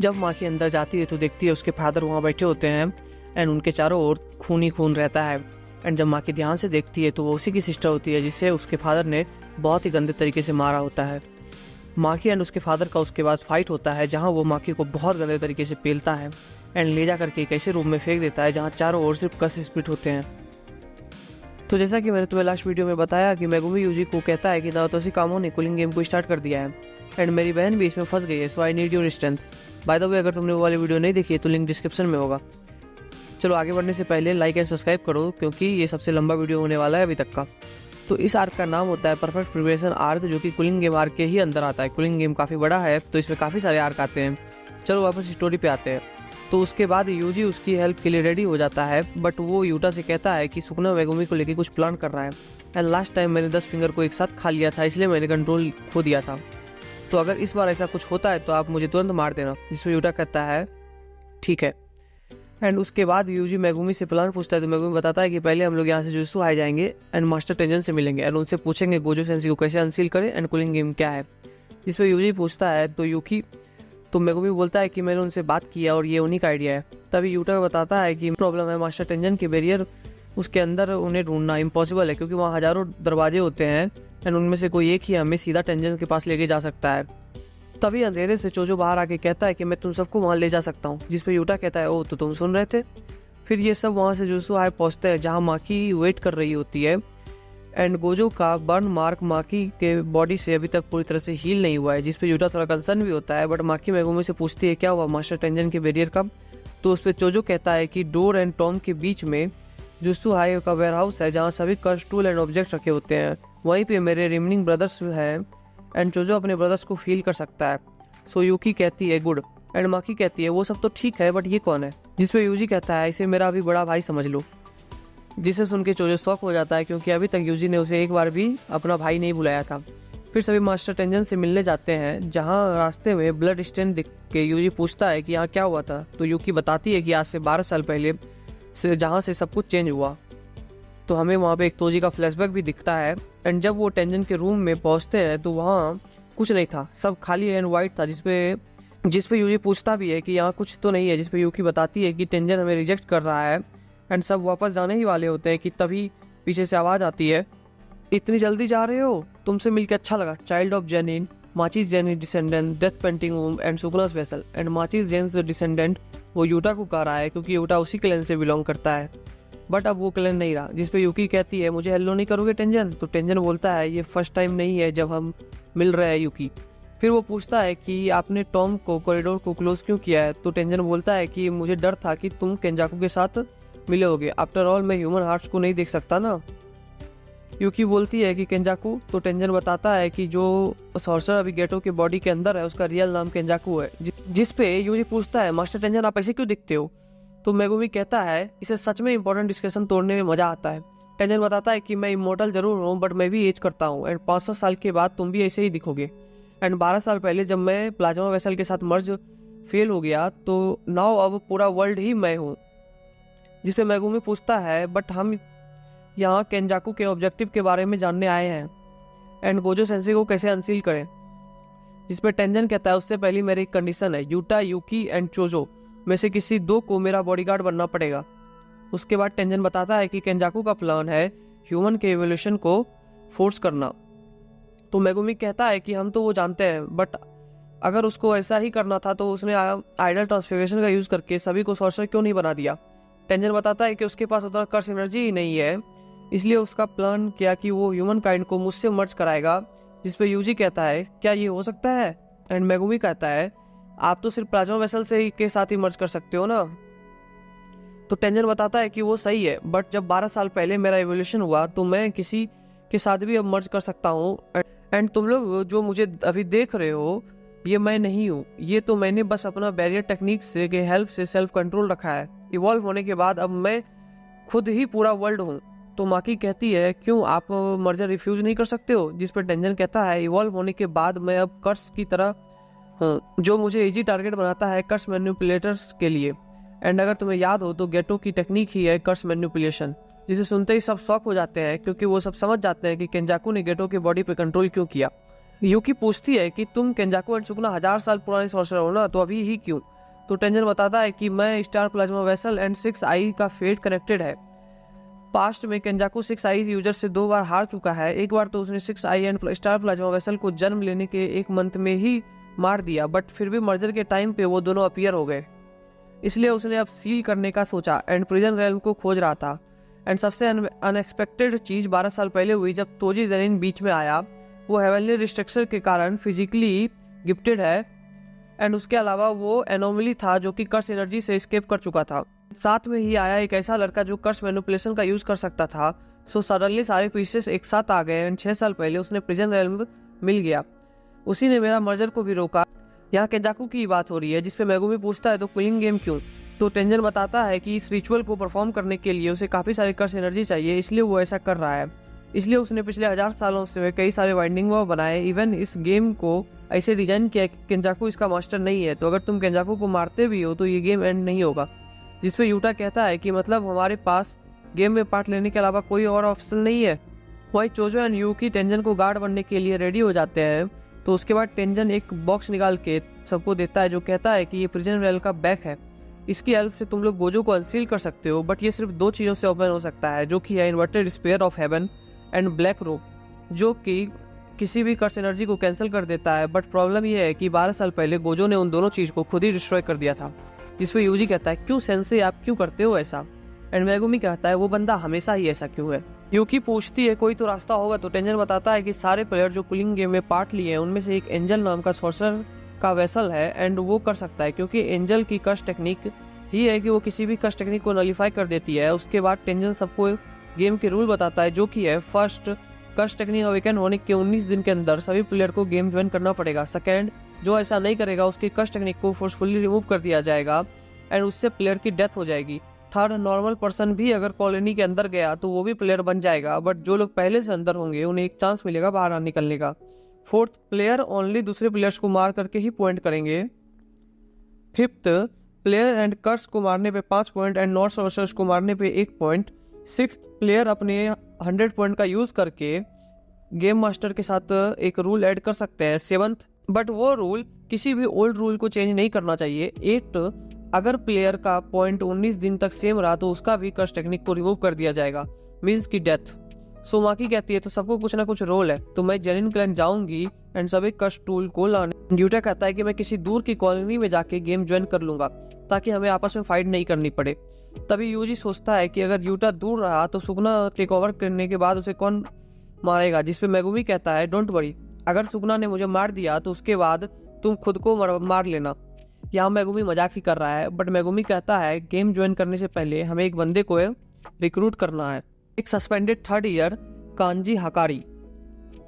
जब माकी अंदर जाती है तो देखती है उसके फादर वहाँ बैठे होते हैं एंड उनके चारों ओर खून ही खून रहता है। एंड जब माकी ध्यान से देखती है तो वो उसी की सिस्टर होती है जिसे उसके फादर ने बहुत ही गंदे तरीके से मारा होता है। माकी एंड उसके फादर का उसके बाद फाइट होता है जहाँ वो माकी को बहुत गंदे तरीके से पेलता है एंड ले जा करके एक ऐसे रूम में फेंक देता है जहाँ चारों ओर सिर्फ कस स्प्लिट होते हैं। तो जैसा कि मैंने तुम्हें लास्ट वीडियो में बताया कि मेगुमी यूजी को कहता है कि नाओतोशी कामो ने कूलिंग गेम को स्टार्ट कर दिया है एंड मेरी बहन भी इसमें फंस गई है, so I need your strength. By the way, अगर तुमने वो वाली वीडियो नहीं देखी है तो लिंक डिस्क्रिप्शन में होगा। चलो आगे बढ़ने से पहले लाइक एंड सब्सक्राइब करो क्योंकि ये सबसे लंबा वीडियो होने वाला है अभी तक का। तो इस आर्क का नाम होता है परफेक्ट प्रिपरेशन आर्क, जो कि कूलिंग गेम आर्क के ही अंदर आता है। कूलिंग गेम काफ़ी बड़ा है तो इसमें काफ़ी सारे आर्क आते हैं। चलो वापस स्टोरी पे आते हैं। तो उसके बाद यूजी उसकी हेल्प के लिए रेडी हो जाता है, बट वो यूटा से कहता है कि सुकुना मेगुमी को लेकर कुछ प्लान कर रहा है एंड लास्ट टाइम मैंने 10 फिंगर को एक साथ खा लिया था, इसलिए मैंने कंट्रोल खो दिया था। तो अगर इस बार ऐसा कुछ होता है तो आप मुझे तुरंत मार देना। जिसमें यूटा कहता है ठीक है। एंड उसके बाद यूजी मेगुमी से प्लान पूछता है तो मेगुमी बताता है कि पहले हम लोग यहाँ से जुजुत्सु आए जाएंगे एंड मास्टर टेंजन से मिलेंगे एंड उनसे पूछेंगे गोजो सेंसी को कैसे अनसील करें एंड कूलिंग गेम क्या है। जिसमें यूजी पूछता है तो यूकी तो मेगुमी बोलता है कि मैंने उनसे बात किया और ये उन्हीं का आइडिया है। तभी यूटा बताता है कि प्रॉब्लम है मास्टर टेंजन की बैरियर, उसके अंदर उन्हें ढूंढना इम्पॉसिबल है क्योंकि वहाँ हजारों दरवाजे होते हैं एंड उनमें से कोई एक ही हमें सीधा टेंजन के पास लेके जा सकता है। तभी अंधेरे से चोजो बाहर आके कहता है कि मैं तुम सबको वहाँ ले जा सकता हूँ। जिसपे यूटा कहता है ओ तो तुम सुन रहे थे। फिर ये सब वहाँ से जुजुत्सु आए पहुँचते हैं जहाँ माकी वेट कर रही होती है एंड गोजो का बर्न मार्क माकी के बॉडी से अभी तक पूरी तरह से हील नहीं हुआ है। जिसपे यूटा थोड़ा कंसर्न भी होता है, बट माकी मेगुमी से पूछती है क्या हुआ मास्टर टेंजन के बैरियर का। तो उस पर चोजो कहता है कि डोर एंड टॉम के बीच में जुजुत्सु हाई का वेयर हाउस है जहाँ सभी कर्स टूल एंड ऑब्जेक्ट रखे होते हैं, वहीं पे मेरे रिमेनिंग ब्रदर्स हैं एंड चोजो अपने ब्रदर्स को फील कर सकता है। सो यूकी कहती है गुड एंड माकी कहती है वो सब तो ठीक है बट ये कौन है। जिसपे यूजी कहता है इसे मेरा अभी बड़ा भाई समझ लो। जिसे सुन के चोजो शॉक हो जाता है क्योंकि अभी तक यूजी ने उसे एक बार भी अपना भाई नहीं बुलाया था। फिर सभी मास्टर टेंजन से मिलने जाते हैं जहाँ रास्ते में ब्लड स्टेन दिख के यूजी पूछता है कि यहाँ क्या हुआ था। तो यूकी बताती है कि आज से 12 साल पहले से जहाँ से सब कुछ चेंज हुआ। तो हमें वहाँ पे एक तोजी का फ्लैशबैक भी दिखता है एंड जब वो टेंजन के रूम में पहुँचते हैं तो वहाँ कुछ नहीं था, सब खाली एंड वाइट था। जिसपे यूजी पूछता भी है कि यहाँ कुछ तो नहीं है। जिसपे यूकी बताती है कि टेंजन हमें रिजेक्ट कर रहा है एंड सब वापस जाने ही वाले होते हैं कि तभी पीछे से आवाज़ आती है इतनी जल्दी जा रहे हो, तुमसे मिलकर अच्छा लगा। चाइल्ड ऑफ जेनिन, माचिस जेनिन descendant, death painting room and Sukuna's vessel. And माचिस जेन्स डिसेंडेंट वो यूटा को कह रहा है क्योंकि यूटा उसी क्लैन से बिलोंग करता है, बट अब वो क्लैन नहीं रहा। जिसपे यूकी कहती है मुझे हेलो नहीं करोगे टेंजन। तो टेंजन बोलता है ये फर्स्ट टाइम नहीं है जब हम मिल रहे हैं यूकी। फिर वो पूछता है कि आपने टॉम को कॉरिडोर को क्लोज क्यों किया है। तो टेंजन बोलता है कि मुझे डर था कि तुम केंजाकू के साथ मिले होगे, आफ्टर ऑल मैं ह्यूमन हार्ट्स को नहीं देख सकता ना। यूकी बोलती है कि केंजाकू। तो टेंजन बताता है कि जो सॉर्सर अभी गेटो के बॉडी के अंदर है उसका रियल नाम केंजाकू है। जिसपे यूजी पूछता है मास्टर टेंजन आप ऐसे क्यों दिखते हो। तो मेगुमी कहता है इसे सच में इंपॉर्टेंट डिस्कशन तोड़ने में मजा आता है। टेंजन बताता है कि मैं इमोर्टल जरूर हूँ बट मैं भी एज करता हूँ एंड 500 साल के बाद तुम भी ऐसे ही दिखोगे। एंड 12 साल पहले जब मैं प्लाज्मा वेसल के साथ मर्ज फेल हो गया तो नाउ अब पूरा वर्ल्ड ही मैं हूँ। जिसपे मेगुमी पूछता है बट हम यहाँ केंजाकू के ऑब्जेक्टिव के बारे में जानने आए हैं एंड गोजो सेंसी को कैसे अनसील करें। जिसपे टेंजन कहता है उससे पहले मेरी एक कंडीशन है, यूटा, यूकी एंड चोजो में से किसी 2 को मेरा बॉडीगार्ड बनना पड़ेगा। उसके बाद टेंजन बताता है कि केंजाकू का प्लान है ह्यूमन के एवोल्यूशन को फोर्स करना। तो मेगुमी कहता है कि हम तो वो जानते हैं बट अगर उसको ऐसा ही करना था तो उसने आइडल ट्रांसफिगरेशन का यूज करके सभी को सॉर्सर क्यों नहीं बना दिया। टेंजन बताता है कि उसके पास उतना कर्स एनर्जी ही नहीं है, इसलिए उसका प्लान किया कि वो ह्यूमन काइंड को मुझसे मर्ज कराएगा। जिसपे यूजी कहता है क्या ये हो सकता है एंड मेगुमी कहता है आप तो सिर्फ प्लाज्मा वेसल से ही के साथ ही मर्ज कर सकते हो ना। तो टेंजन बताता है कि वो सही है बट जब 12 साल पहले मेरा एवोल्यूशन हुआ तो मैं किसी के साथ भी अब मर्ज कर सकता हूँ एंड तुम लोग जो मुझे अभी देख रहे हो ये मैं नहीं हूँ, ये तो मैंने बस अपना बैरियर टेक्निक से के हेल्प से सेल्फ कंट्रोल रखा है। इवॉल्व होने के बाद अब मैं खुद ही पूरा वर्ल्ड हूँ। तो माकी कहती है क्यों आप मर्जर रिफ्यूज नहीं कर सकते हो। जिस पर टेंजन कहता है इवॉल्व होने के बाद मैं अब कर्स की तरह हूँ जो मुझे इजी टारगेट बनाता है कर्स मैनिपुलेटर्स के लिए। एंड अगर तुम्हें याद हो तो गेटो की टेक्निक ही है कर्स मैनिपुलेशन। जिसे सुनते ही सब शॉक हो जाते हैं क्योंकि वो सब समझ जाते हैं कि केंजाकू ने गेटो की बॉडी पे कंट्रोल क्यों किया। यूकी पूछती है कि तुम केंजाकू एंड सुकुना 1000 साल पुराने सॉर्सरर हो ना, तो अभी ही क्यों? तो टेंजन बताता है कि मैं स्टार प्लाज्मा वेसल एंड 6 आई का फेट कनेक्टेड है। पास्ट में केंजाकू 6 आई यूजर से 2 बार हार चुका है। एक बार तो उसने 6 आई एंड स्टार प्लाज्मा वेसल को जन्म लेने के 1 मंथ में ही मार दिया, बट फिर भी मर्जर के टाइम पे वो दोनों अपीयर हो गए। इसलिए उसने अब सील करने का सोचा एंड प्रिजन रेल्म को खोज रहा था। एंड सबसे अनएक्सपेक्टेड चीज 12 साल पहले हुई जब तोजी जनिन बीच में आया। वो हेवनली रिस्ट्रक्चर के कारण फिजिकली गिफ्टेड है एंड उसके अलावा वो एनोमली था जो कि कर्स एनर्जी से एस्केप कर चुका था। साथ में ही आया एक ऐसा लड़का जो कर्स मैनिपुलेशन का यूज कर सकता था। सो सडनली सारे पीसेस एक साथ आ गए एंड 6 साल पहले उसने प्रिजन रेल्म मिल गया। उसी ने मेरा मर्जर को भी रोका। यहाँ केंजाकू की बात हो रही है जिसपे मेगुमी पूछता है तो क्विलिंग गेम क्यों? तो टेंजन बताता है कि इस रिचुअल को परफॉर्म करने के लिए उसे काफी सारी कर्स एनर्जी चाहिए, इसलिए वो ऐसा कर रहा है। इसलिए उसने पिछले 1000 सालों से कई सारे वाइंडिंग वॉर बनाए। इवन इस गेम को ऐसे डिजाइन किया कि केंजाकू इसका मास्टर नहीं है, तो अगर तुम केंजाकू को मारते भी हो तो ये गेम एंड नहीं होगा। जिसपे यूटा कहता है कि मतलब हमारे पास गेम में पार्ट लेने के अलावा कोई और ऑप्शन नहीं है। वही चोजो एंड यूकी टेंजन को गार्ड बनने के लिए रेडी हो जाते हैं। तो उसके बाद टेंजन एक बॉक्स निकाल के सबको देता है जो कहता है कि ये प्रिजन रेल का बैक है। इसकी हेल्प से तुम लोग गोजो को अनसील कर सकते हो, बट ये सिर्फ 2 चीज़ों से ओपन हो सकता है, जो कि है inverted spear of heaven and black rope, जो कि किसी भी कर्स एनर्जी को कैंसिल कर देता है। बट प्रॉब्लम यह है कि 12 साल पहले गोजो ने उन दोनों चीज़ को खुद ही डिस्ट्रॉय कर दिया था। जिस पर यूजी कहता है क्यों सेंसे, आप क्यों करते हो ऐसा? एंड मेगुमी कहता है वो बंदा हमेशा ही ऐसा क्यों है। यूकी पूछती है कोई तो रास्ता होगा, तो टेंजन बताता है कि सारे प्लेयर जो पुलिंग गेम में पार्ट लिए हैं उनमें से एक एंजल नाम का सॉर्सरर का वेसल है एंड वो कर सकता है, क्योंकि एंजल की कर्स टेक्निक ही है कि वो किसी भी कर्स टेक्निक को नलीफाई कर देती है। उसके बाद टेंजन सबको गेम के रूल बताता है, जो कि है फर्स्ट, कर्स टेक्निक अवेकन होने के 19 दिन के अंदर सभी प्लेयर को गेम ज्वाइन करना पड़ेगा। सेकेंड, जो ऐसा नहीं करेगा उसकी कर्स टेक्निक को फोर्सफुली रिमूव कर दिया जाएगा एंड उससे प्लेयर की डेथ हो जाएगी। थर्ड, नॉर्मल पर्सन भी अगर कॉलोनी के अंदर गया तो वो भी प्लेयर बन जाएगा, बट जो लोग पहले से अंदर होंगे उन्हें एक चांस मिलेगा बाहर निकलने का। फोर्थ, प्लेयर ओनली दूसरे प्लेयर्स को मार करके ही पॉइंट करेंगे। फिफ्थ, प्लेयर एंड कर्स को मारने पे 5 पॉइंट एंड नॉट सॉर्सरर्स को मारने पे 1 पॉइंट। सिक्स्थ, प्लेयर अपने 100 पॉइंट का यूज करके गेम मास्टर के साथ एक रूल ऐड कर सकते हैं। सेवंथ, बट वो रूल किसी भी ओल्ड रूल को चेंज नहीं करना चाहिए। 8, अगर प्लेयर का पॉइंट 19 दिन तक सेम रहा तो उसका भी कर्स टेक्निक को रिमूव कर दिया जाएगा, मीन्स की डेथ। सो माकी कहती है तो सबको कुछ ना कुछ रोल है, तो मैं जेनिन क्लैन जाऊंगी एंड सभी कर्स टूल को लाने। ड्यूटा कहता है कि मैं किसी दूर की कॉलोनी में जाके गेम ज्वाइन कर लूंगा ताकि हमें आपस में फाइट नहीं करनी पड़े। तभी यूजी सोचता है कि अगर यूटा दूर रहा तो सुगना टेक ओवर करने के बाद उसे कौन मारेगा, जिसपे मेगुमी कहता है डोंट वरी, अगर सुगना ने मुझे मार दिया तो उसके बाद तुम खुद को मार लेना। यहाँ मेगुमी मजाक ही कर रहा है, बट मेगुमी कहता है गेम ज्वाइन करने से पहले हमें एक बंदे को रिक्रूट करना है, एक suspended 3rd year kanji हकारी।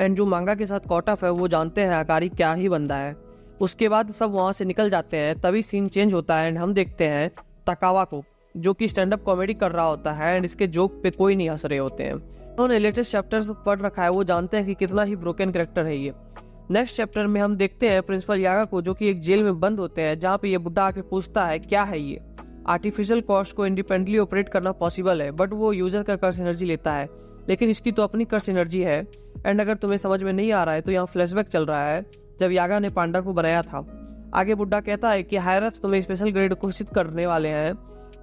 And जो मांगा के साथ कॉट ऑफ है वो जानते हैं हकारी क्या ही बंदा है। उसके बाद सब वहाँ से निकल जाते हैं। तभी सीन चेंज होता है एंड हम देखते हैं तकावा को, जो कि स्टैंड अप कॉमेडी कर रहा होता है एंड इसके जोक पे कोई नहीं हंस रहे होते हैं। उन्होंने लेटेस्ट चैप्टर पढ़ रखा है, वो जानते हैं कि कितना ही ब्रोकन कैरेक्टर है ये। नेक्स्ट चैप्टर में हम देखते हैं प्रिंसिपल यागा को, जो कि एक जेल में बंद होते हैं, जहाँ पे ये बुढ़ा आके पूछता है क्या है ये। आर्टिफिशियल कॉस्ट को इंडिपेंडेंटली ऑपरेट करना पॉसिबल है, बट वो यूजर का कर्स एनर्जी लेता है, लेकिन इसकी तो अपनी कर्स एनर्जी है। एंड अगर तुम्हें समझ में नहीं आ रहा है तो यहाँ फ्लैशबैक चल रहा है जब यागा ने पांडा को बनाया था। आगे बुड्ढा कहता है कि हायरअप्स तुम्हें स्पेशल ग्रेड घोषित करने वाले हैं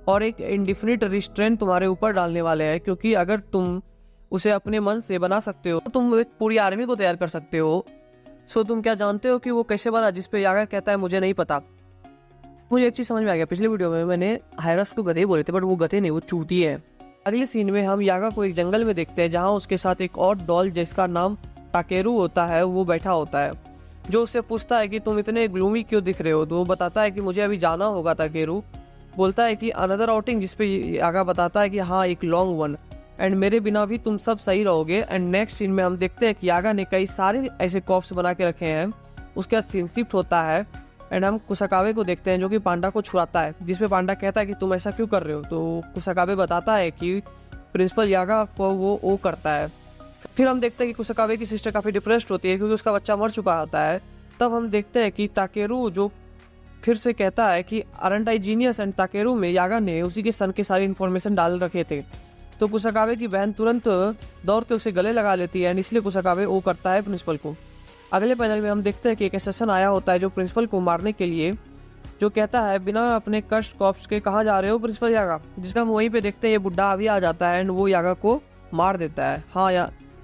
और एक इंडिफिनिट रिस्ट्रेंट तुम्हारे ऊपर डालने वाले हैं, क्योंकि अगर तुम उसे अपने मन से बना सकते हो तो तुम एक पूरी आर्मी को तैयार कर सकते हो। सो तुम क्या जानते हो कि वो कैसे बना? जिसपे यागा कहता है मुझे नहीं पता। मुझे एक चीज समझ में आ गया, पिछले वीडियो में मैंने हायरअप्स को गधे बोले थे, बट वो गधे नहीं, वो चूती है। अगले सीन में हम यागा को एक जंगल में देखते हैं, जहाँ उसके साथ एक और डॉल जिसका नाम टाकेरू होता है वो बैठा होता है, जो उससे पूछता है कि तुम इतने ग्लूमी क्यों दिख रहे हो। तो वो बताता है कि मुझे अभी जाना होगा। टाकेरू बोलता है कि अनदर आउटिंग, जिसपे यागा बताता है कि हाँ एक लॉन्ग वन, एंड मेरे बिना भी तुम सब सही रहोगे। एंड नेक्स्ट सीन में हम देखते हैं कि यागा ने कई सारे ऐसे कॉप्स बना के रखे हैं। उसके बाद सीन शिफ्ट होता है एंड हम कुसाकाबे को देखते हैं, जो कि पांडा को छुड़ाता है, जिसपे पांडा कहता है कि तुम ऐसा क्यों कर रहे हो। तो कुसाकाबे बताता है कि प्रिंसिपल यागा को वो करता है। फिर हम देखते हैं कि कुसाकाबे की सिस्टर काफी डिप्रेस्ड होती है क्योंकि उसका बच्चा मर चुका होता है। तब हम देखते हैं कि ताकेरू जो फिर से कहता है कि अरंट आई जीनियस, एंड ताकेरू में यागा ने उसी के सन के सारी इन्फॉर्मेशन डाल रखे थे। तो कुसाकाबे की बहन तुरंत दौड़ के उसे गले लगा लेती है एंड इसलिए कुसाकाबे वो करता है प्रिंसिपल को। अगले पैनल में हम देखते हैं कि एक असेसन आया होता है जो प्रिंसिपल को मारने के लिए, जो कहता है बिना अपने कष्ट कॉप्स के कहाँ जा रहे हो प्रिंसिपल यागा, जिसका हम वहीं पे देखते हैं ये बुड्ढा अभी आ जाता है एंड वो यागा को मार देता है। हाँ,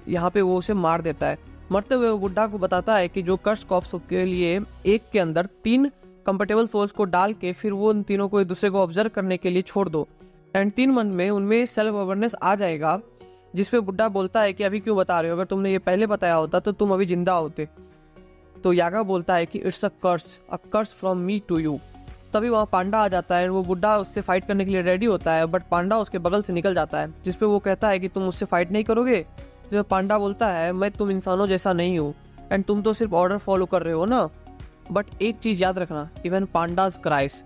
यहाँ पे वो उसे मार देता है। मरते हुए वो बुड्ढा को बताता है कि जो कर्स कॉप्स के लिए एक के अंदर 3 कंफर्टेबल सोल्स को डाल के फिर वो उन तीनों को एक दूसरे को ऑब्जर्व करने के लिए छोड़ दो एंड 3 मंथ में उनमें सेल्फ अवेयरनेस आ जाएगा। जिसपे बुड्ढा बोलता है कि अभी क्यों बता रहे हो, अगर तुमने ये पहले बताया होता तो तुम अभी जिंदा होते। तो यागा बोलता है कि it's a curse from me to you. तभी वहाँ पांडा आ जाता है, वो बुड्ढा उससे फाइट करने के लिए रेडी होता है, बट पांडा उसके बगल से निकल जाता है, जिसपे वो कहता है कि तुम उससे फाइट नहीं करोगे। तो पांडा बोलता है मैं तुम इंसानों जैसा नहीं हूँ एंड तुम तो सिर्फ ऑर्डर फॉलो कर रहे हो ना। बट एक चीज याद रखना, इवन पांडाज क्राइस।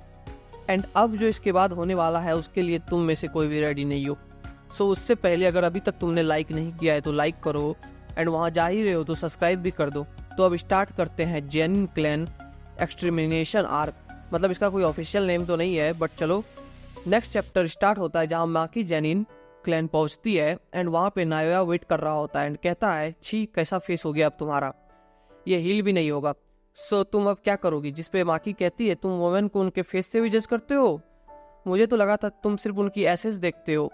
एंड अब जो इसके बाद होने वाला है उसके लिए तुम में से कोई भी रेडी नहीं हो। सो उससे पहले अगर अभी तक तुमने लाइक नहीं किया है तो लाइक करो एंड वहाँ जा ही रहे हो तो सब्सक्राइब भी कर दो। तो अब स्टार्ट करते हैं जेनिन क्लैन एक्सटरमिनेशन आर्क। मतलब इसका कोई ऑफिशियल नेम तो नहीं है, बट चलो नेक्स्ट चैप्टर स्टार्ट होता है जहाँ माकी जेनिन क्लैन पहुंचती है एंड वहाँ पे नायोया वेट कर रहा होता है एंड कहता है छी कैसा फेस हो गया अब तुम्हारा, ये हील भी नहीं होगा, सो तुम अब क्या करोगी। जिसपे माकी कहती है तुम वुमेन को उनके फेस से भी जज करते हो, मुझे तो लगा था तुम सिर्फ उनकी एसेस देखते हो।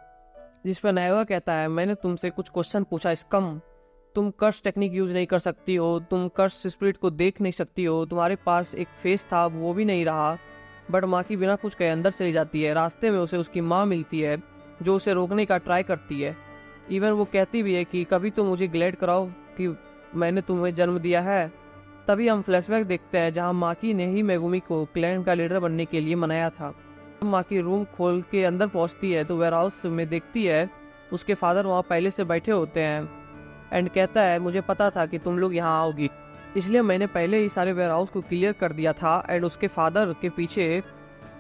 जिसपे नायोया कहता है मैंने तुमसे कुछ क्वेश्चन पूछा स्कम, तुम कर्स टेक्निक यूज नहीं कर सकती हो, तुम कर्स स्पिरिट को देख नहीं सकती हो, तुम्हारे पास एक फेस था वो भी नहीं रहा। बट माकी बिना कुछ कहे अंदर चली जाती है। रास्ते में उसे उसकी माँ मिलती है जो उसे रोकने का ट्राई करती है। इवन वो कहती भी है कि कभी तो मुझे ग्लैड कराओ कि मैंने तुम्हें जन्म दिया है। तभी हम फ्लैशबैक देखते हैं जहां माकी ने ही मेगुमी को क्लैन का लीडर बनने के लिए मनाया था। माकी रूम खोल के अंदर पहुंचती है तो वेयरहाउस में देखती है उसके फादर वहां पहले से बैठे होते हैं एंड कहता है मुझे पता था कि तुम लोग यहाँ आओगी, इसलिए मैंने पहले ही सारे वेयरहाउस को क्लियर कर दिया था। एंड उसके फादर के पीछे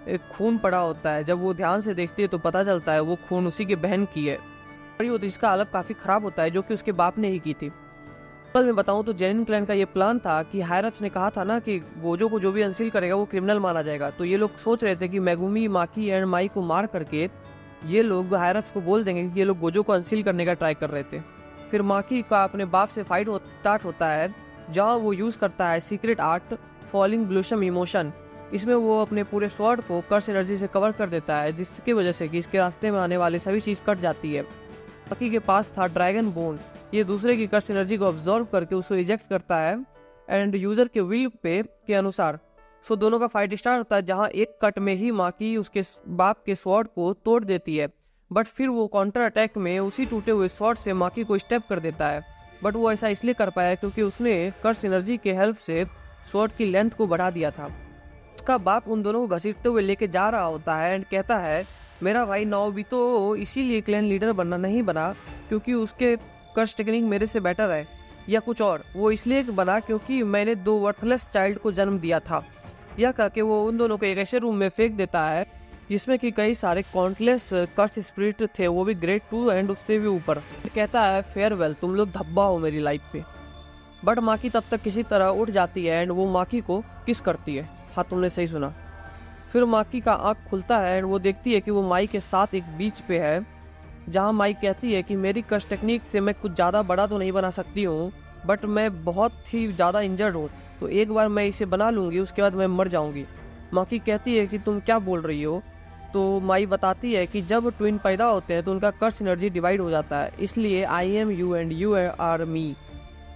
एक खून पड़ा होता है। जब वो ध्यान से देखती है तो पता चलता है वो खून उसी के बहन की है और इसका हालत काफी खराब होता है जो कि उसके बाप ने ही की थी। कल मैं बताऊं तो जेनिन क्लैन का ये प्लान था कि हायरअप्स ने कहा था ना कि गोजो को जो भी अनसील करेगा वो क्रिमिनल माना जाएगा। तो ये लोग सोच रहे थे कि मेगुमी, माकी एंड माई को मार करके ये लोग हायरअप्स को बोल देंगे कि ये लोग गोजो को अनसील करने का ट्राई कर रहे थे। फिर माकी का अपने बाप से फाइट स्टार्ट होता है जहाँ वो यूज करता है सीक्रेट आर्ट फॉलिंग ब्लूशम इमोशन। इसमें वो अपने पूरे स्वॉर्ड को कर्स एनर्जी से कवर कर देता है, जिसकी वजह से कि इसके रास्ते में आने वाले सभी चीज कट जाती है। माकी के पास था ड्रैगन बोन, ये दूसरे की कर्स एनर्जी को ऑब्जॉर्व करके उसको इजेक्ट करता है एंड यूजर के विल पे के अनुसार। सो दोनों का फाइट स्टार्ट होता है जहाँ एक कट में ही माकी उसके बाप के स्वॉर्ड को तोड़ देती है। बट फिर वो काउंटर अटैक में उसी टूटे हुए स्वॉर्ड से माकी को स्टेप कर देता है। बट वो ऐसा इसलिए कर पाया क्योंकि उसने कर्स एनर्जी के हेल्प से स्वॉर्ड की लेंथ को बढ़ा दिया था। उसका बाप उन दोनों को घसीटते हुए लेके जा रहा होता है एंड कहता है मेरा भाई नाओ भी तो इसीलिए क्लैन लीडर बनना नहीं बना क्योंकि उसके कर्स टेक्निक मेरे से बेटर है, या कुछ और, वो इसलिए बना क्योंकि मैंने 2 वर्थलेस चाइल्ड को जन्म दिया था। यह कह के वो उन दोनों को एक ऐसे रूम में फेंक देता है जिसमें कि कई सारे काउंटलेस कर्स स्पिरिट थे, वो भी ग्रेड 2 एंड उससे भी ऊपर। कहता है फेयरवेल, तुम लोग धब्बा हो मेरी लाइफ पे। बट माकी तब तक किसी तरह उठ जाती है एंड वो माकी को किस करती है। हाँ, तुमने सही सुना। फिर माकी का आँख खुलता है एंड वो देखती है कि वो माई के साथ एक बीच पे है जहाँ माई कहती है कि मेरी कर्स टेक्निक से मैं कुछ ज़्यादा बड़ा तो नहीं बना सकती हूँ बट मैं बहुत ही ज़्यादा इंजर्ड हूँ, तो एक बार मैं इसे बना लूँगी उसके बाद मैं मर जाऊँगी। माकी कहती है कि तुम क्या बोल रही हो। तो माई बताती है कि जब ट्विन पैदा होते हैं तो उनका कर्स एनर्जी डिवाइड हो जाता है, इसलिए I am you and you are me.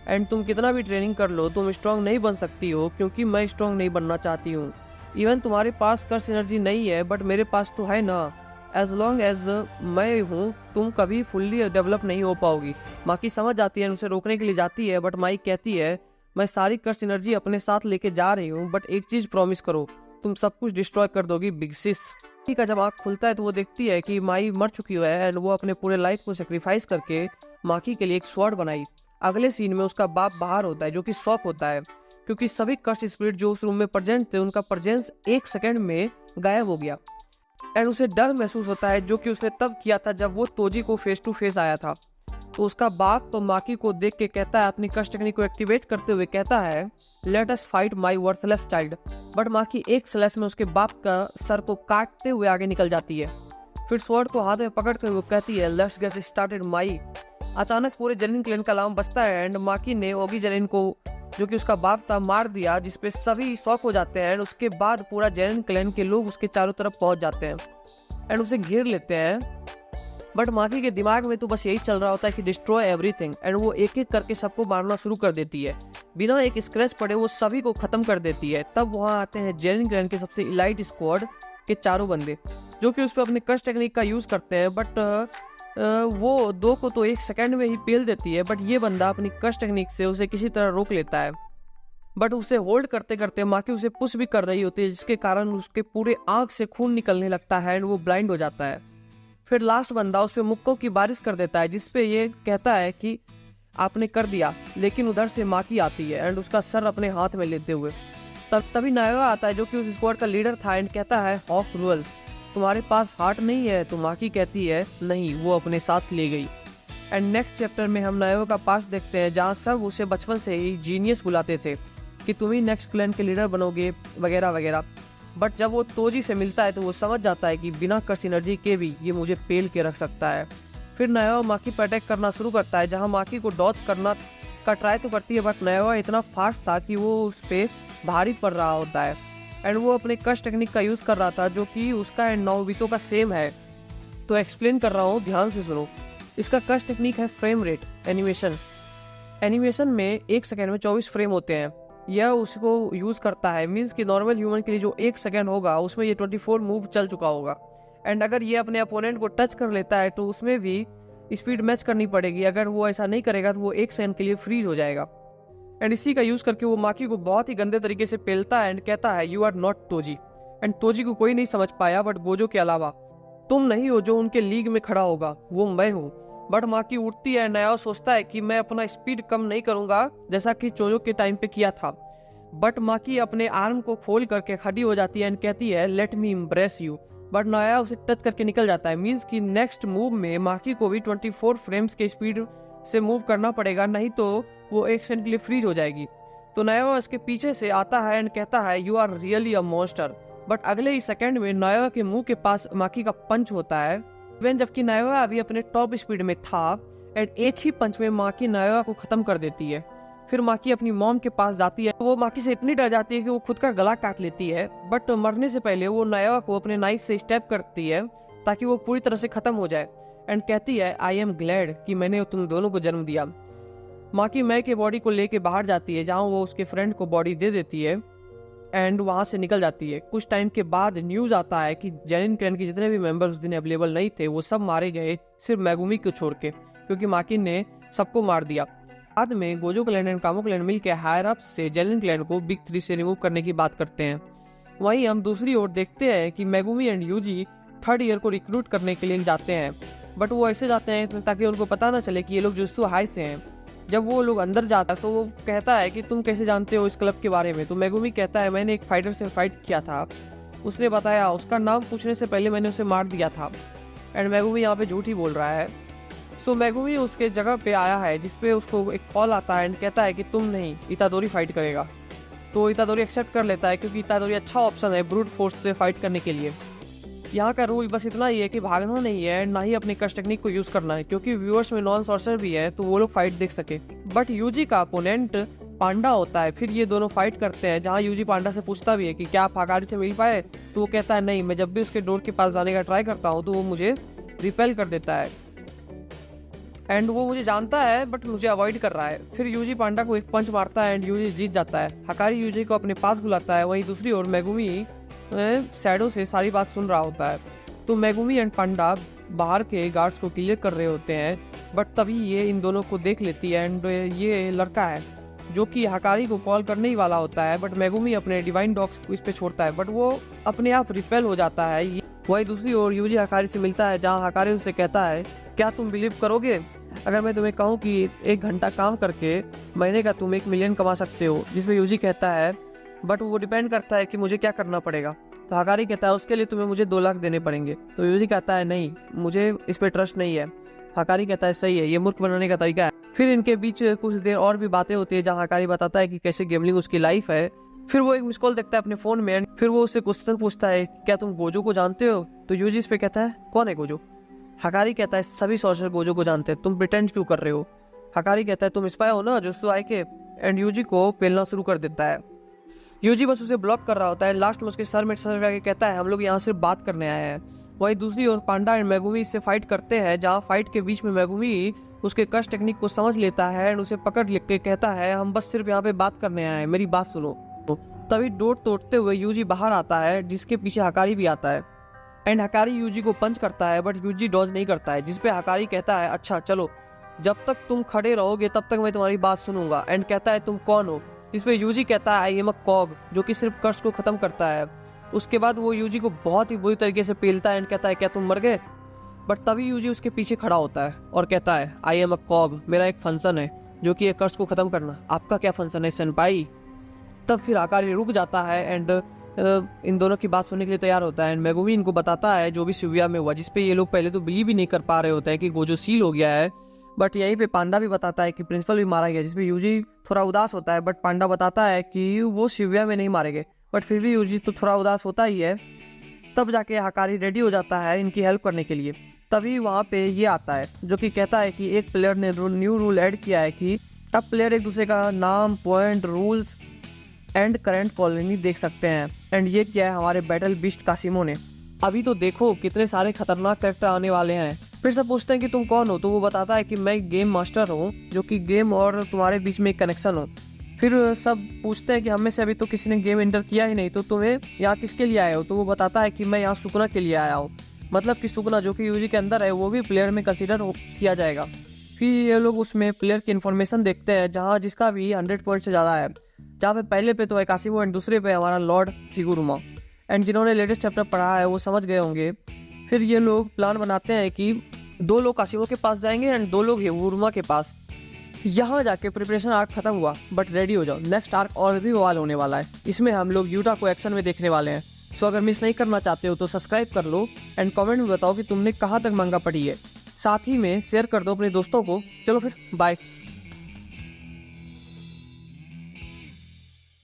And तुम कितना भी ट्रेनिंग कर लो तुम स्ट्रांग नहीं बन सकती हो क्योंकि मैं स्ट्रांग नहीं बनना चाहती हूँ। इवन तुम्हारे पास कर्स एनर्जी नहीं है बट मेरे पास तो है ना। एज लॉन्ग एज मैं हूँ तुम कभी फुल्ली डेवलप नहीं हो पाओगी। माकी समझ जाती है, उसे रोकने के लिए जाती है बट माई कहती है मैं सारी कर्स एनर्जी अपने साथ लेके जा रही हूँ बट एक चीज प्रॉमिस करो, तुम सब कुछ डिस्ट्रॉय कर दोगी बिग सिस। का जब आँख खुलता है तो वो देखती है कि माई मर चुकी है एंड वो अपने पूरे लाइफ को सेक्रीफाइस करके माकी के लिए एक स्वॉर्ड बनाई। अगले सीन में उसका बाप बाहर होता है जो कि शॉक होता है क्योंकि सभी कर्स स्पिरिट जो उस रूम में प्रेजेंट थे उनका प्रेजेंस 1 सेकंड में गायब हो गया एंड उसे डर महसूस होता है जो कि उसने तब किया था जब वो तोजी को फेस टू फेस आया था। तो उसका बाप तो माकी को देख के कहता है, अपनी कर्स टेक्निक को एक्टिवेट करते हुए कहता है let us fight my worthless child. But Maki एक स्लैश में उसके बाप का सर को काटते हुए आगे निकल जाती है। फिर स्वॉर्ड को हाथ में पकड़ कर वो कहती है लेट्स गेट स्टार्टेड माई। अचानक पूरे जेनिन क्लैन का अलार्म बजता है एंड माकी ने ओगी जेनिन को जो कि उसका बाप था मार दिया, जिसपे सभी शॉक हो जाते हैं। एंड उसके बाद पूरा जेनिन क्लैन के लोग उसके चारों तरफ पहुंच जाते हैं एंड उसे घेर लेते हैं। बट माकी के दिमाग में तो बस यही चल रहा होता है कि डिस्ट्रॉय एवरीथिंग, एंड वो एक एक करके सबको मारना शुरू कर देती है। बिना एक स्क्रैच पड़े वो सभी को खत्म कर देती है। तब वहाँ आते हैं जेनिन क्लैन के सबसे इलाइट स्क्वाड के चारों बंदे, जो कि उस पर अपने कस्ट टेक्निक का यूज करते हैं। बट वो दो को तो 1 सेकंड में ही पेल देती है, बट ये बंदा अपनी कस्ट टेक्निक से उसे किसी तरह रोक लेता है। बट उसे होल्ड करते करते माकी उसे पुश भी कर रही होती है, जिसके कारण उसके पूरे आंख से खून निकलने लगता है एंड वो ब्लाइंड हो जाता है। फिर लास्ट बंदा उस पर मुक्कों की बारिश कर देता है, जिसपे ये कहता है कि आपने कर दिया। लेकिन उधर से माकी आती है एंड उसका सर अपने हाथ में लेते हुए तभी नायवा आता है, जो कि उस स्क्वाड का लीडर था, एंड कहता है हॉक रूअल, तुम्हारे पास हार्ट नहीं है? तो माकी कहती है नहीं, वो अपने साथ ले गई। एंड नेक्स्ट चैप्टर में हम नायवा का पास्ट देखते हैं, जहाँ सब उसे बचपन से ही जीनियस बुलाते थे कि तुम ही नेक्स्ट क्लैन के लीडर बनोगे वगैरह वगैरह। बट जब वो तोजी से मिलता है तो वो समझ जाता है कि बिना कर्स एनर्जी के भी ये मुझे पेल के रख सकता है। फिर नायवा माकी पर अटैक करना शुरू करता है, जहाँ माकी को डॉज करना का ट्राई तो करती है, बट नायवा इतना फास्ट था कि वो उस पर भारी पड़ रहा होता है। एंड वो अपने कस्ट टेक्निक का यूज़ कर रहा था, जो कि उसका एंड नोबितो का सेम है। तो एक्सप्लेन कर रहा हूँ, ध्यान से सुनो। इसका कस्ट टेक्निक है फ्रेम रेट एनिमेशन। एनिमेशन में 1 सेकेंड में 24 फ्रेम होते हैं। यह उसको यूज़ करता है, मीन्स कि नॉर्मल ह्यूमन के लिए जो 1 सेकेंड होगा उसमें ये 24 मूव चल चुका होगा। एंड अगर ये अपने अपोनेंट को टच कर लेता है तो उसमें भी स्पीड मैच करनी पड़ेगी। अगर वो ऐसा नहीं करेगा तो वो 1 सेकेंड के लिए फ्रीज हो जाएगा। एंड इसी का यूज़ करके वो माकी को बहुत ही गंदे तरीके से पेलता है एंड कहता है you are not Toji. And Toji को कोई नहीं समझ पाया, बट गोजो के अलावा तुम नहीं हो जो उनके लीग में खड़ा होगा, वो मैं हूँ। बट माकी उठती है, नायवा सोचता है कि मैं अपना स्पीड कम नहीं करूंगा जैसा कि चोजो के टाइम पे किया था। बट माकी अपने आर्म को खोल करके खड़ी हो जाती है एंड कहती है let me impress you. But Naoya उसे टच करके निकल जाता है, मीन्स कि नेक्स्ट मूव में माकी को भी 24 फ्रेम्स के स्पीड से मूव करना पड़ेगा, नहीं तो वो 1 सेकंड के लिए फ्रीज हो जाएगी। तो नायवा उसके पीछे से आता है एंड कहता है you are really a monster. But अगले ही सेकंड में नायवा के मुंह के पास माकी का पंच होता है, जबकि नायवा अभी अपने टॉप स्पीड में था। एंड एक ही पंच में माकी नायवा को खत्म कर देती है। फिर माकी अपनी मॉम के पास जाती है। वो माकी से इतनी डर जाती है कि वो खुद का गला काट लेती है, बट मरने से पहले वो नायवा को अपने नाइफ से स्टैब करती है ताकि वो पूरी तरह से खत्म हो जाए। एंड कहती है आई एम ग्लैड कि मैंने तुम दोनों को जन्म दिया। माकी मै के बॉडी को लेके बाहर जाती है, जहाँ वो उसके फ्रेंड को बॉडी दे देती है एंड वहाँ से निकल जाती है। कुछ टाइम के बाद न्यूज़ आता है कि जेनिन क्लैन के जितने भी मेंबर उस दिन अवेलेबल नहीं थे वो सब मारे गए, सिर्फ मेगुमी को छोड़ के, क्योंकि माकी ने सबको मार दिया। बाद में गोजो क्लैन एंड कामो क्लैन मिलकर हायर अप से जेनिन क्लैन को बिग 3 से रिमूव करने की बात करते हैं। वहीं हम दूसरी ओर देखते हैं कि Megumi and Yuji 3rd year को रिक्रूट करने के लिए जाते हैं, बट वो ऐसे जाते हैं ताकि उनको पता ना चले कि ये लोग जुत्सु हाई से हैं। जब वो लोग अंदर जाता है तो वो कहता है कि तुम कैसे जानते हो इस क्लब के बारे में? तो मेगुमी कहता है मैंने एक फाइटर से फाइट किया था, उसने बताया, उसका नाम पूछने से पहले मैंने उसे मार दिया था। एंड मेगुमी यहाँ पे झूठ ही बोल रहा है। सो मेगुमी उसके जगह पे आया है, जिसपे उसको एक कॉल आता है एंड कहता है कि तुम नहीं, इतादोरी फाइट करेगा। तो इतादोरी एक्सेप्ट कर लेता है, क्योंकि इतादोरी अच्छा ऑप्शन है ब्रूट फोर्स से फाइट करने के लिए। यहाँ का रूल बस इतना ही है कि भागना नहीं है, ना ही अपनी कस्ट टेक्निक को यूज करना है, क्योंकि व्यूअर्स में नॉन सॉर्सर भी है तो वो लोग फाइट देख सके। बट यूजी का अपोनेंट पांडा होता है। फिर ये दोनों फाइट करते हैं, जहाँ यूजी पांडा से पूछता भी है कि क्या आप हकारी से मिल पाए? तो वो कहता है नहीं, मैं जब भी उसके डोर के पास जाने का ट्राई करता हूँ तो वो मुझे रिपेल कर देता है एंड वो मुझे जानता है बट मुझे अवॉइड कर रहा है। फिर यूजी पांडा को एक पंच मारता है एंड यूजी जीत जाता है। हकारी यूजी को अपने पास बुलाता है। वहीं दूसरी ओर मेगुमी शैडो से सारी बात सुन रहा होता है। तो मेगुमी एंड पांडा बाहर के गार्ड्स को क्लियर कर रहे होते हैं, बट तभी ये इन दोनों को देख लेती है एंड ये लड़का है जो कि हकारी को कॉल करने ही वाला होता है, बट मेगुमी अपने डिवाइन डॉग्स को इस पे छोड़ता है, बट वो अपने आप रिपेल हो जाता है। वही दूसरी ओर यूजी हकारी से मिलता है, जहाँ हकारी उससे कहता है क्या तुम बिलीव करोगे अगर मैं तुम्हें कहूँ कि 1 घंटा काम करके महीने का तुम 1 मिलियन कमा सकते हो? जिसमें यूजी कहता है बट वो डिपेंड करता है कि मुझे क्या करना पड़ेगा। तो हकारी कहता है उसके लिए तुम्हें मुझे 2 लाख देने पड़ेंगे। तो यूजी कहता है नहीं, मुझे इस पे ट्रस्ट नहीं है। हकारी कहता है सही है, ये मूर्ख बनाने का तरीका है। फिर इनके बीच कुछ देर और भी बातें होती है, जहाँ हकारी बताता है कि कैसे गेमलिंग उसकी लाइफ है। फिर वो एक मिस कॉल देखता है अपने फोन में, फिर वो उससे क्वेश्चन पूछता है क्या तुम गोजो को जानते हो? तो यूजी इस पे कहता है कौन है गोजो? हकारी कहता है सभी सॉर्सर गोजो को जानते हैं, तुम प्रिटेंड क्यों कर रहे हो? हकारी कहता है तुम स्पाई हो ना जुत्सु आई के? एंड यूजी को पेलना शुरू कर देता है। यूजी बस उसे ब्लॉक कर रहा होता है। लास्ट में उसके सर में सर लगा के कहता है हम लोग यहाँ सिर्फ बात करने आए हैं। वहीं दूसरी ओर पांडा एंड मेगुमी इससे फाइट करते हैं, जहाँ फाइट के बीच में मेगुमी उसके कश टेक्निक को समझ लेता है एंड उसे पकड़ के कहता है हम बस सिर्फ यहाँ पे बात करने आए हैं, मेरी बात सुनो। तभी डोर तोड़ते हुए यूजी बाहर आता है, जिसके पीछे हकारी भी आता है एंड हकारी यूजी को पंच करता है, बट यूजी डॉज नहीं करता है, जिसपे हकारी कहता है अच्छा चलो, जब तक तुम खड़े रहोगे तब तक मैं तुम्हारी बात सुनूंगा। एंड कहता है तुम कौन हो, जिसपे यूजी कहता है आई एम अ कॉग, जो कि सिर्फ कर्स को खत्म करता है। उसके बाद वो यूजी को बहुत ही बुरी तरीके से पेलता है एंड कहता है क्या तुम मर गए। बट तभी यूजी उसके पीछे खड़ा होता है और कहता है आई एम अ कॉग, मेरा एक फंक्शन है जो कि एक कर्स को खत्म करना। आपका क्या फंक्शन है सेनपाई। तब फिर हकारी रुक जाता है एंड इन दोनों की बात सुनने के लिए तैयार होता है एंड मेगुमी इनको बताता है जो भी शिविया में हुआ, जिसपे ये लोग पहले तो बिलीव ही नहीं कर पा रहे होते हैं कि गोजो सील हो गया है। बट यहीं पे पांडा भी बताता है कि प्रिंसिपल भी मारा गया, जिसपे यूजी थोड़ा उदास होता है। बट पांडा बताता है कि वो शिविया में नहीं मारे गए, बट फिर भी यूजी तो थोड़ा उदास होता ही है। तब जाके हकारी रेडी हो जाता है इनकी हेल्प करने के लिए। तभी वहाँ पे ये आता है जो कि कहता है कि एक प्लेयर ने न्यू रूल ऐड किया है कि अब प्लेयर एक दूसरे का नाम, point, rules and current colony देख सकते हैं। एंड ये किया है हमारे बैटल बीस्ट कासिमो ने। अभी तो देखो कितने सारे खतरनाक कैरेक्टर आने वाले हैं। फिर सब पूछते हैं कि तुम कौन हो, तो वो बताता है कि मैं गेम मास्टर हूँ, जो कि गेम और तुम्हारे बीच में एक कनेक्शन हो। फिर सब पूछते हैं कि हमें से अभी तो किसी ने गेम एंटर किया ही नहीं, तो तुम्हें यहाँ किसके लिए आए हो। तो वो बताता है कि मैं यहाँ सुकना के लिए आया हूँ, मतलब कि सुकना जो कि यूजी के अंदर है वो भी प्लेयर में कंसीडर किया जाएगा। फिर ये लोग उसमें प्लेयर की इन्फॉर्मेशन देखते हैं, जहाँ जिसका भी 100 पॉइंट से ज़्यादा है, जहाँ पे पहले पे तो है कासिमो एंड दूसरे पे हमारा लॉर्ड हिगुरुमा। एंड जिन्होंने लेटेस्ट चैप्टर पढ़ा है वो समझ गए होंगे। फिर ये लोग प्लान बनाते हैं कि 2 लोग कासिमो के पास जाएंगे एंड 2 लोग हिगुरुमा के पास। यहाँ जाके प्रिपरेशन आर्क खत्म हुआ, बट रेडी हो जाओ, नेक्स्ट आर्क और भी बवाल होने वाला है। इसमें हम लोग यूटा को एक्शन में देखने वाले हैं। सो अगर मिस नहीं करना चाहते हो तो सब्सक्राइब कर लो एंड कमेंट में बताओ कि तुमने कहाँ तक मंगा पढ़ी है। साथ ही में शेयर कर दो अपने दोस्तों को। चलो फिर बाय।